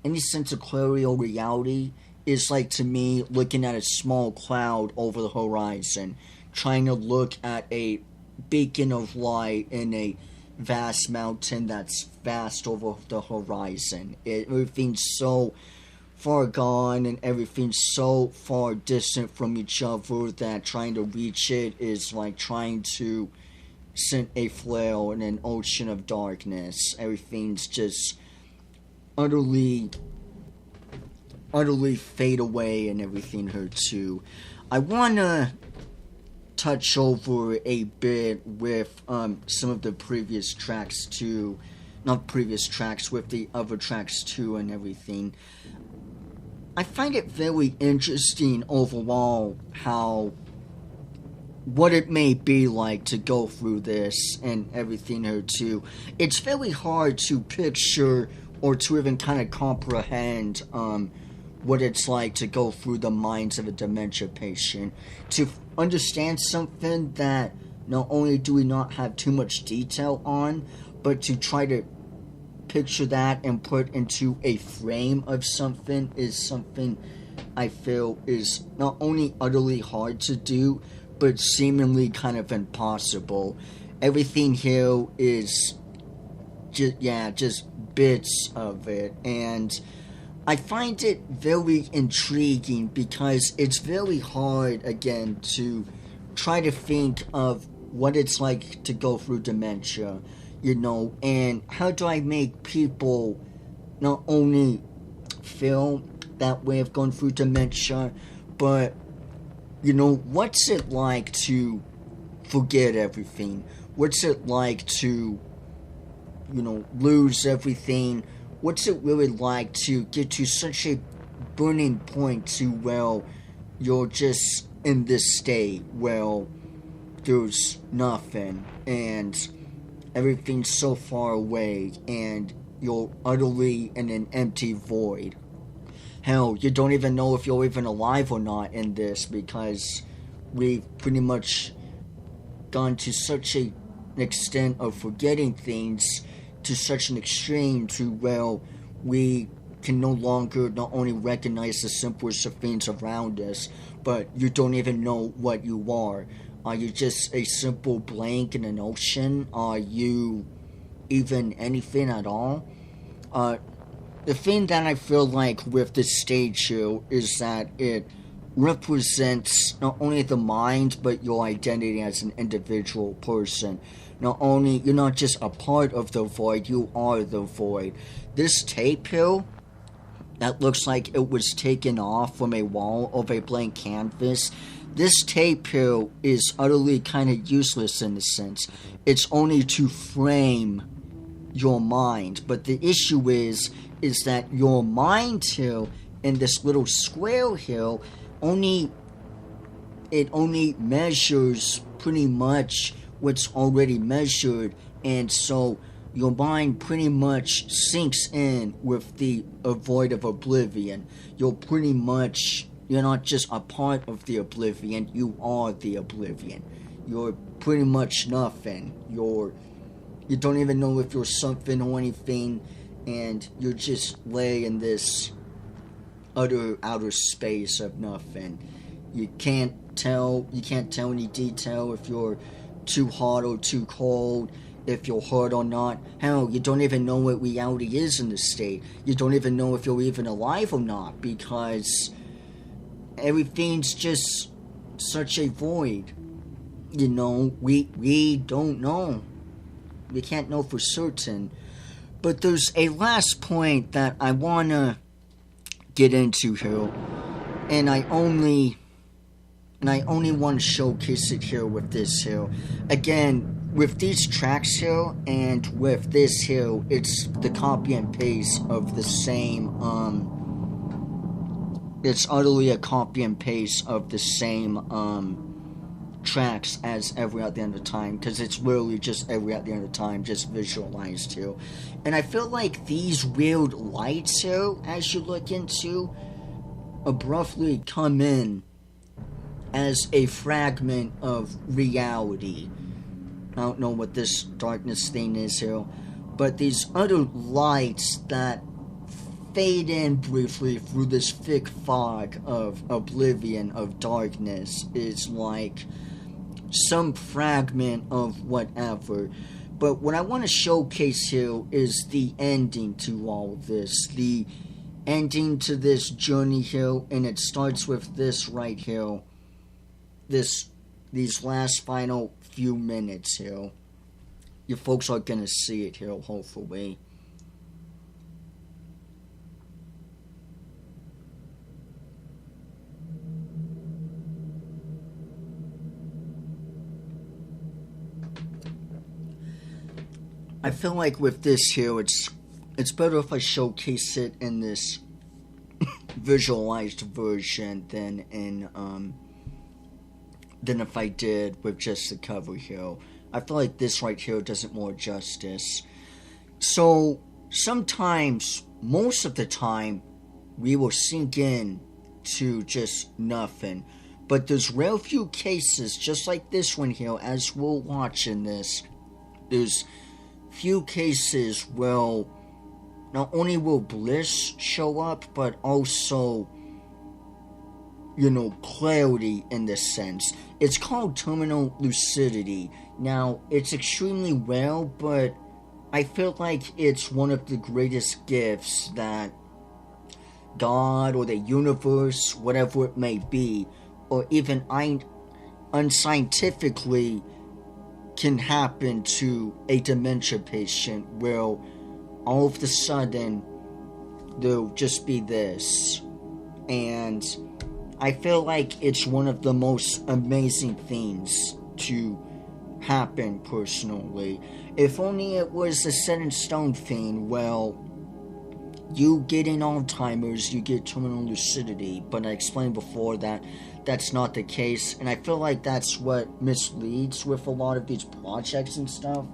Any sense of clarity or reality is like, to me, looking at a small cloud over the horizon, trying to look at a beacon of light in a vast mountain that's vast over the horizon. Everything's so far gone and everything's so far distant from each other that trying to reach it is like trying to send a flare in an ocean of darkness. Everything's just utterly fade away and everything here too. I want to touch over a bit with some of the previous tracks too. Not previous tracks, with the other tracks too and everything. I find it very interesting overall what it may be like to go through this and everything here too. It's very hard to picture or to even kind of comprehend what it's like to go through the minds of a dementia patient. To understand something that not only do we not have too much detail on, but to try to picture that and put into a frame of something is something I feel is not only utterly hard to do, but seemingly kind of impossible. Everything here is just bits of it, and I find it very intriguing because it's very hard, again, to try to think of what it's like to go through dementia, and how do I make people not only feel that way of going through dementia, but, what's it like to forget everything? What's it like to lose everything? What's it really like to get to such a burning point to, well, you're just in this state, well, there's nothing, and everything's so far away, and you're utterly in an empty void. Hell, you don't even know if you're even alive or not in this, because we've pretty much gone to such an extent of forgetting things to such an extreme to, well, we can no longer not only recognize the simplest of things around us, but you don't even know what you are. Are you just a simple blank in an ocean? Are you even anything at all? The thing that I feel like with this stage here is that it represents not only the mind, but your identity as an individual person. Not only, you're not just a part of the void, you are the void. This tape here, that looks like it was taken off from a wall of a blank canvas, this tape here is utterly kind of useless in a sense. It's only to frame your mind. But the issue is that your mind here in this little square here only measures pretty much what's already measured, and so your mind pretty much sinks in with the void of oblivion. You're not just a part of the oblivion, you are the oblivion. You're pretty much nothing. You don't even know if you're something or anything, and you're just lay in this utter outer space of nothing. You can't tell any detail if you're too hot or too cold, if you're hurt or not. Hell, you don't even know what reality is in this state. You don't even know if you're even alive or not, because everything's just such a void. You know, we don't know. We can't know for certain. But there's a last point that I want to get into here, and I only want to showcase it here with this here. Again, with these tracks here and with this here, it's the copy and paste of the same, it's utterly a copy and paste of the same, tracks as every other end of time, because it's literally just every other end of time, just visualized here. And I feel like these weird lights here, as you look into, abruptly come in as a fragment of reality. I don't know what this darkness thing is here, but these other lights that fade in briefly through this thick fog of oblivion, of darkness, is like some fragment of whatever. But what I want to showcase here is the ending to all of this, the ending to this journey here, and it starts with this right here, these last final few minutes here. You folks are gonna see it here, hopefully. I feel like with this here, it's better if I showcase it in this visualized version than if I did with just the cover here. I feel like this right here does it more justice. So sometimes, most of the time, we will sink in to just nothing. But there's rare few cases, just like this one here, as we're watching this, there's few cases where not only will bliss show up, but also, you know, clarity in this sense. It's called terminal lucidity. Now, it's extremely rare, but I feel like it's one of the greatest gifts that God or the universe, whatever it may be, or even unscientifically can happen to a dementia patient, where all of a sudden there'll just be this. And I feel like it's one of the most amazing things to happen personally. If only it was a set in stone thing. Well, you getting Alzheimer's, you get terminal lucidity, but I explained before that that's not the case, and I feel like that's what misleads with a lot of these projects and stuff,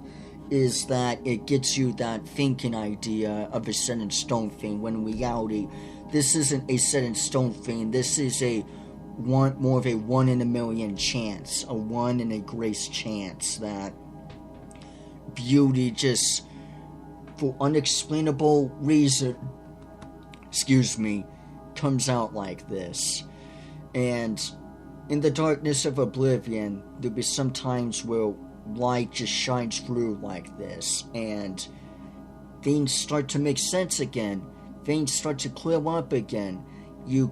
is that it gets you that thinking idea of a set in stone thing, when in reality, this isn't a set in stone thing. This is more of a 1 in a million chance, a 1 in a grace chance that beauty just, for unexplainable reason, excuse me, comes out like this. And in the darkness of oblivion, there'll be some times where light just shines through like this, and things start to make sense again. Things start to clear up again. We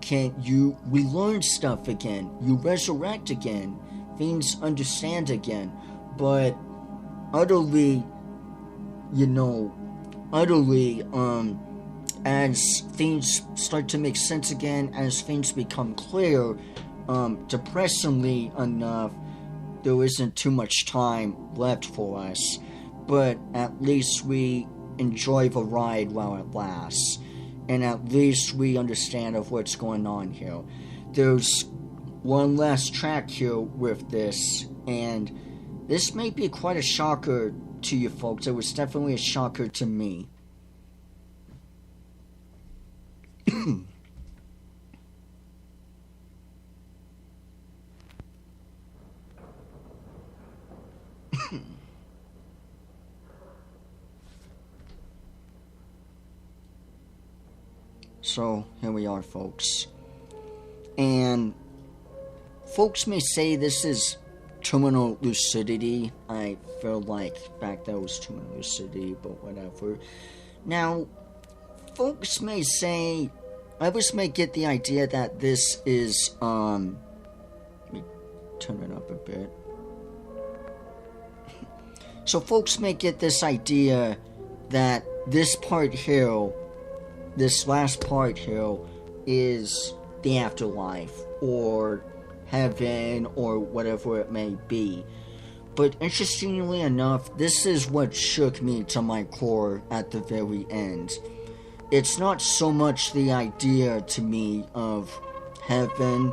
learn stuff again. You resurrect again. Things understand again. But utterly, as things start to make sense again, as things become clear, depressingly enough, there isn't too much time left for us. But at least we enjoy the ride while it lasts. And at least we understand of what's going on here. There's one last track here with this, and this may be quite a shocker to you folks. It was definitely a shocker to me. So, here we are, folks. And folks may say this is terminal lucidity. I feel like back then it was terminal lucidity, but whatever. Now, folks may say, others may get the idea that this is, let me turn it up a bit. So folks may get this idea that this part here, this last part here, is the afterlife, or heaven, or whatever it may be. But interestingly enough, this is what shook me to my core at the very end. It's not so much the idea to me of heaven,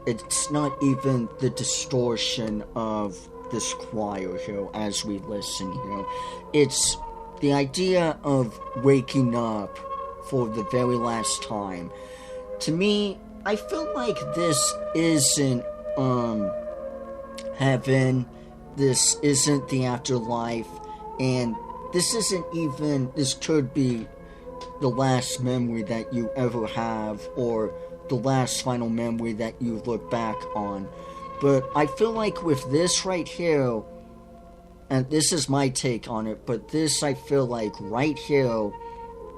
it's not even the distortion of this choir here as we listen here. It's the idea of waking up for the very last time. To me, I feel like this isn't heaven, this isn't the afterlife, and this could be the last memory that you ever have, or the last final memory that you look back on. But I feel like with this right here, and this is my take on it, but this I feel like right here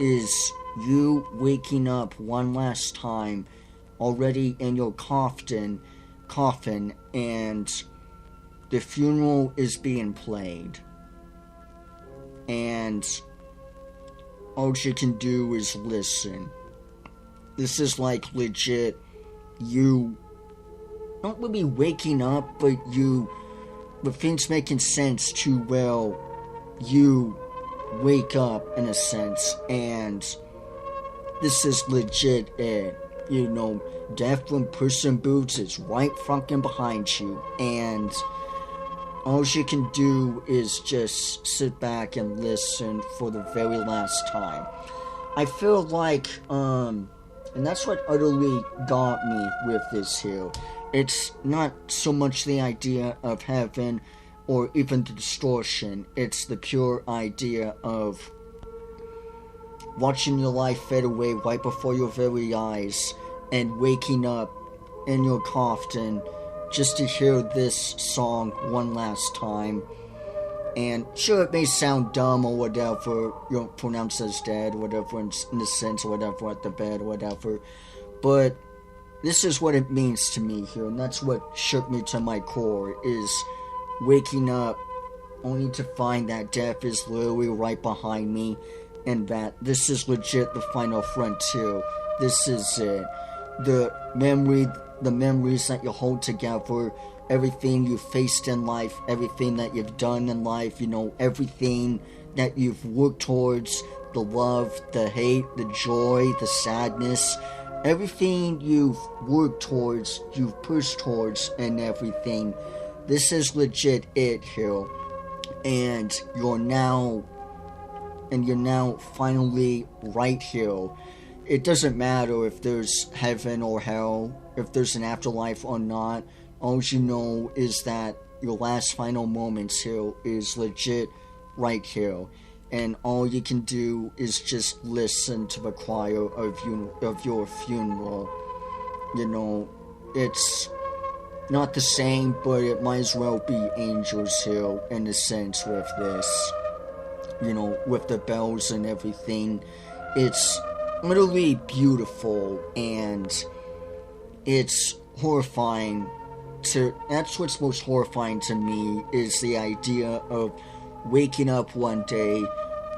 is you waking up one last time, already in your coffin, and the funeral is being played. And all you can do is listen. This is like legit, you not really waking up, but things making sense to, well, you wake up in a sense, and this is legit it. Death from Puss in Boots is right fucking behind you, and all you can do is just sit back and listen for the very last time. I feel like, and that's what utterly got me with this here. It's not so much the idea of heaven or even the distortion. It's the pure idea of watching your life fade away right before your very eyes and waking up in your coffin just to hear this song one last time. And sure, it may sound dumb or whatever, pronounced as dead, whatever, in the sense, or whatever, at the bed, or whatever, but this is what it means to me here, and that's what shook me to my core, is waking up only to find that death is literally right behind me, and that this is legit the final frontier. This is it. The memories that you hold together, everything you've faced in life, everything that you've done in life, everything that you've worked towards, the love, the hate, the joy, the sadness, everything you've worked towards, you've pushed towards, and everything. This is legit it here. And you're now finally right here. It doesn't matter if there's heaven or hell, if there's an afterlife or not. All you know is that your last final moments here is legit right here. and all you can do is just listen to the choir of your funeral. It's not the same, but it might as well be Angels Hill in a sense with this. With the bells and everything. It's literally beautiful, and it's horrifying that's what's most horrifying to me, is the idea of waking up one day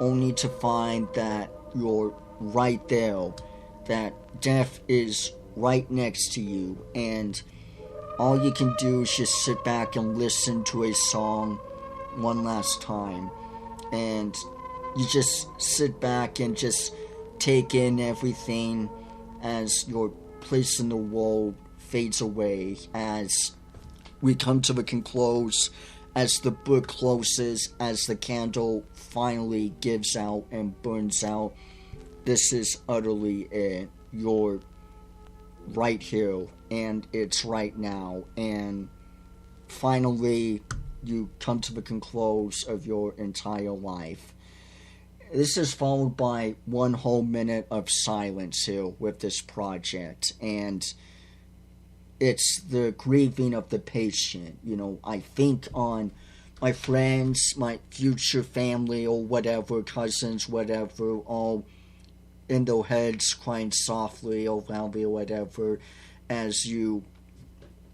only to find that you're right there, that death is right next to you, and all you can do is just sit back and listen to a song one last time, and you just sit back and just take in everything as your place in the world fades away, as we come to the close, as the book closes, as the candle finally gives out and burns out. This is utterly it. You're right here, and it's right now, and finally you come to the close of your entire life. This is followed by 1 whole minute of silence here with this project, and it's the grieving of the patient. I think on my friends, my future family, or whatever, cousins, whatever, all in their heads crying softly or loudly or whatever, as you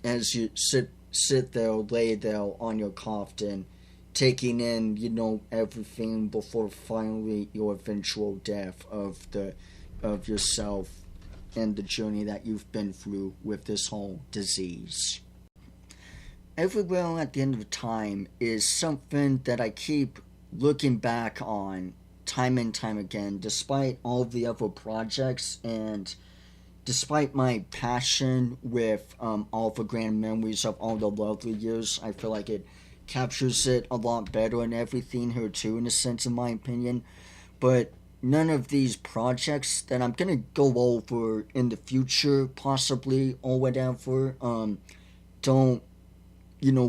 sit there, lay there on your coffin, taking in, everything before finally your eventual death of yourself and the journey that you've been through with this whole disease. Everywhere at the end of time is something that I keep looking back on time and time again, despite all of the other projects and despite my passion with all the grand memories of all the lovely years. I feel like it captures it a lot better and everything here too, in a sense, in my opinion. But none of these projects that I'm gonna go over in the future, possibly, or whatever,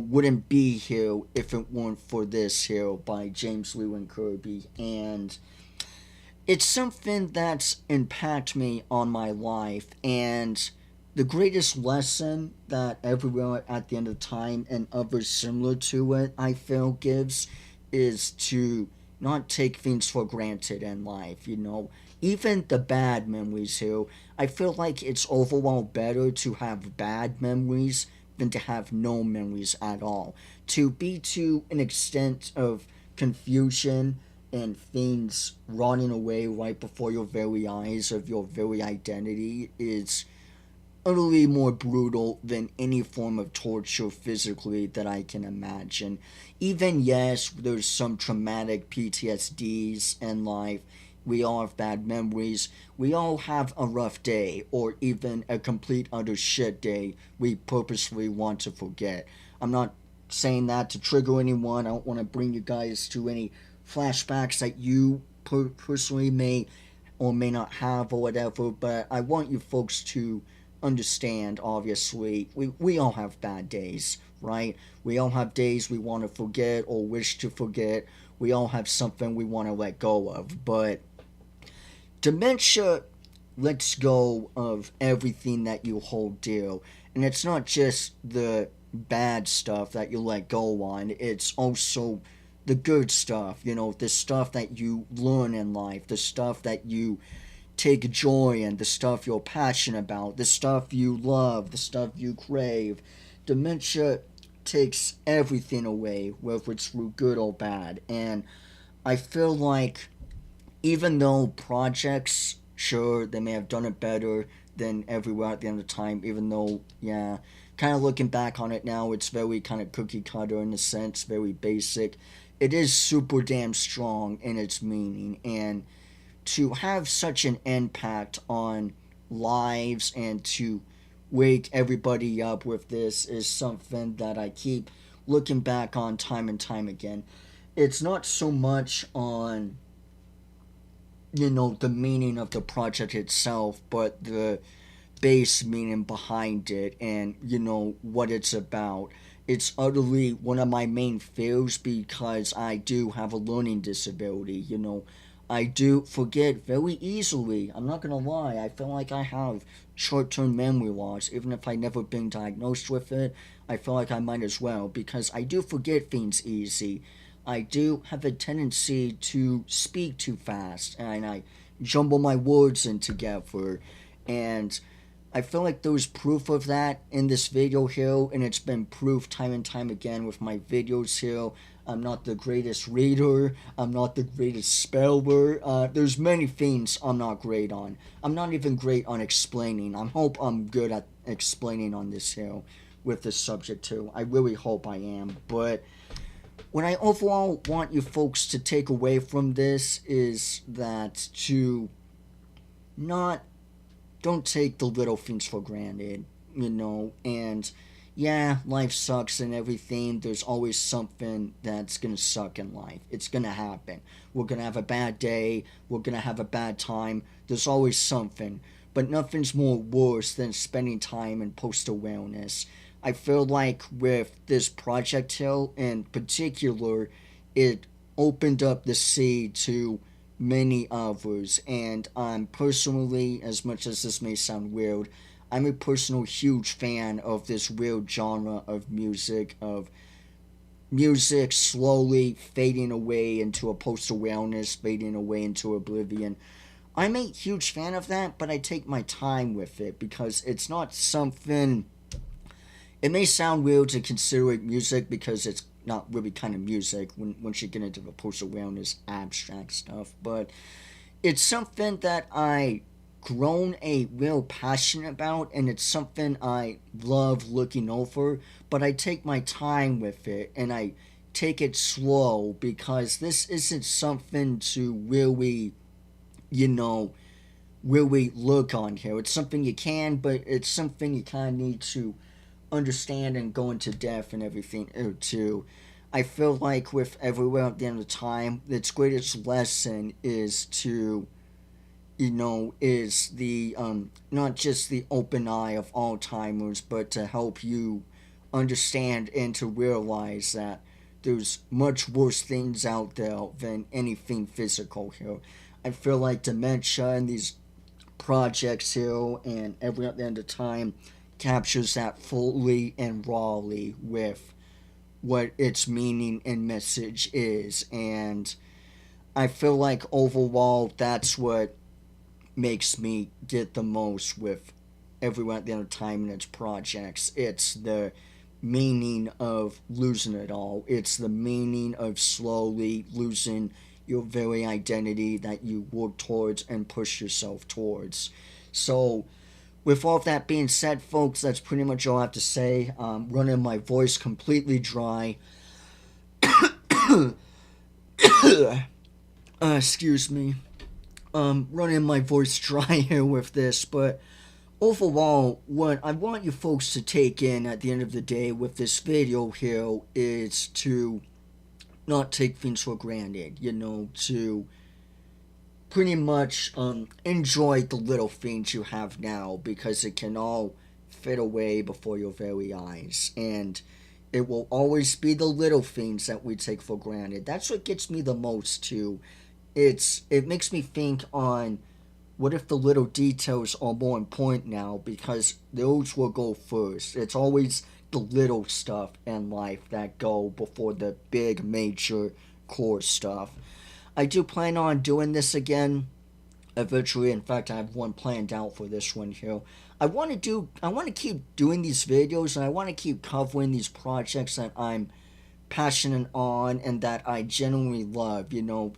wouldn't be here if it weren't for this here by James Lewin Kirby. And it's something that's impacted me on my life, and the greatest lesson that Everywhere at the End of Time and others similar to it, I feel, gives is to not take things for granted in life, Even the bad memories here, I feel like it's overall better to have bad memories than to have no memories at all. To be to an extent of confusion and things rotting away right before your very eyes of your very identity is utterly more brutal than any form of torture physically that I can imagine. Even, yes, there's some traumatic PTSDs in life. We all have bad memories. We all have a rough day, or even a complete utter shit day we purposefully want to forget. I'm not saying that to trigger anyone. I don't want to bring you guys to any flashbacks that you personally may or may not have or whatever, but I want you folks to understand, obviously, we all have bad days, right? We all have days we want to forget or wish to forget. We all have something we want to let go of, but dementia lets go of everything that you hold dear, and it's not just the bad stuff that you let go on, it's also the good stuff, the stuff that you learn in life, the stuff that you take joy in, the stuff you're passionate about, the stuff you love, the stuff you crave. Dementia takes everything away, whether it's through good or bad. And I feel like even though projects, sure, they may have done it better than Everywhere at the End of Time, even though, yeah, kind of looking back on it now, it's very kind of cookie cutter in a sense, very basic. It is super damn strong in its meaning, and to have such an impact on lives and to wake everybody up with this is something that I keep looking back on time and time again. It's not so much on, the meaning of the project itself, but the base meaning behind it and, what it's about. it's utterly one of my main fears because I do have a learning disability. I do forget very easily. I'm not gonna lie. I feel like I have short-term memory loss, even if I never been diagnosed with it. I feel like I might as well because I do forget things easy. I do have a tendency to speak too fast, and I jumble my words in together, and I feel like there's proof of that in this video here, and it's been proved time and time again with my videos here. I'm not the greatest reader. I'm not the greatest speller. There's many things I'm not great on. I'm not even great on explaining. I hope I'm good at explaining on this here with this subject too. I really hope I am. But what I overall want you folks to take away from this is that to not don't take the little things for granted, and yeah, life sucks and everything. There's always something that's gonna suck in life. It's gonna happen. We're gonna have a bad day, we're gonna have a bad time. There's always something. But nothing's more worse than spending time in post awareness. I feel like with this project here in particular, it opened up the sea to many others, and I'm personally, as much as this may sound weird, I'm a personal huge fan of this weird genre of music slowly fading away into a post-awareness, fading away into oblivion. I'm a huge fan of that, but I take my time with it because it's not something. It may sound weird to consider it music because it's not really kind of music once you get into the post-awareness abstract stuff, but it's something that I grown a real passion about, and it's something I love looking over, but I take my time with it and I take it slow because this isn't something to really look on here. It's something you can, but it's something you kind of need to understand and go into depth and everything too. I feel like with Everywhere at the End of Time, its greatest lesson is to, is the not just the open eye of Alzheimer's, but to help you understand and to realize that there's much worse things out there than anything physical here. I feel like dementia and these projects here and Every at the End of Time captures that fully and rawly with what its meaning and message is, and I feel like overall that's what makes me get the most with Everyone at the End of Time and its projects. It's the meaning of losing it all. It's the meaning of slowly losing your very identity that you work towards and push yourself towards. So with all of that being said, folks, that's pretty much all I have to say. Running my voice completely dry. Excuse me. Running my voice dry here with this, but overall, what I want you folks to take in at the end of the day with this video here is to not take things for granted, to pretty much enjoy the little things you have now because it can all fade away before your very eyes, and it will always be the little things that we take for granted. That's what gets me the most too. It makes me think on what if the little details are more important now, because those will go first. It's always the little stuff in life that go before the big major core stuff. I do plan on doing this again eventually. In fact, I have one planned out for this one here. I want to keep doing these videos, and I want to keep covering these projects that I'm passionate on and that I genuinely love,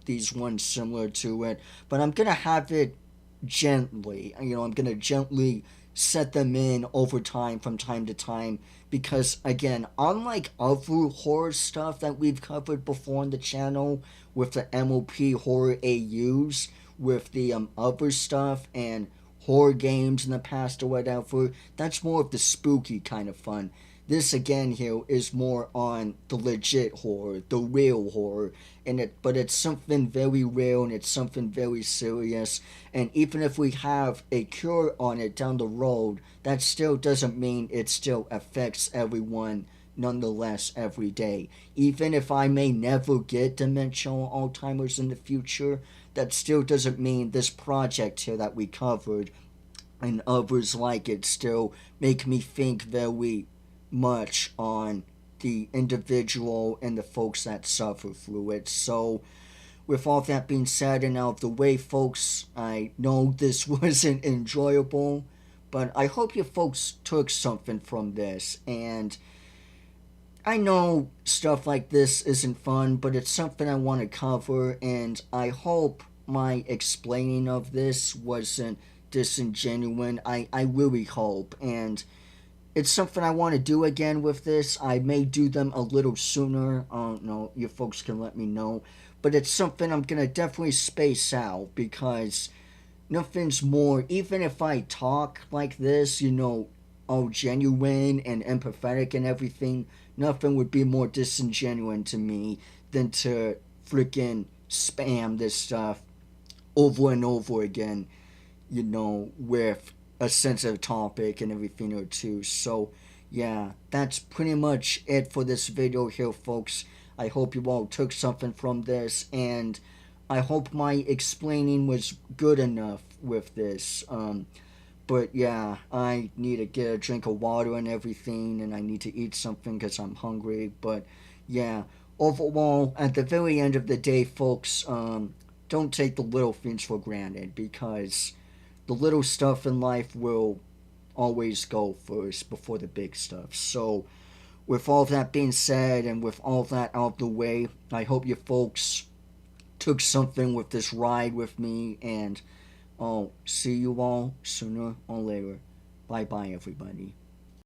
these ones similar to it, but I'm gonna have it gently. I'm gonna gently set them in over time from time to time, because again, unlike other horror stuff that we've covered before on the channel with the MOP horror AUs, with the other stuff and horror games in the past or whatever, that's more of the spooky kind of fun. This again here is more on the legit horror, the real horror, but it's something very real and it's something very serious. And even if we have a cure on it down the road, that still doesn't mean it still affects everyone nonetheless every day. Even if I may never get dementia or Alzheimer's in the future, that still doesn't mean this project here that we covered and others like it still make me think very much on the individual and the folks that suffer through it. So, with all that being said and out of the way, folks, I know this wasn't enjoyable, but I hope you folks took something from this. And I know stuff like this isn't fun, but it's something I want to cover, and I hope my explaining of this wasn't disingenuous. I really hope. And it's something I want to do again with this. I may do them a little sooner. I don't know. You folks can let me know. But it's something I'm going to definitely space out because nothing's more, even if I talk like this, all genuine and empathetic and everything, nothing would be more disingenuous to me than to freaking spam this stuff over and over again, with a sensitive topic and everything or two. So, yeah, that's pretty much it for this video here, folks. I hope you all took something from this, and I hope my explaining was good enough with this. But yeah, I need to get a drink of water and everything, and I need to eat something because I'm hungry. But yeah, overall, at the very end of the day, folks, don't take the little things for granted because the little stuff in life will always go first before the big stuff. So, with all that being said and with all that out of the way, I hope you folks took something with this ride with me, and I'll see you all sooner or later. Bye bye, everybody.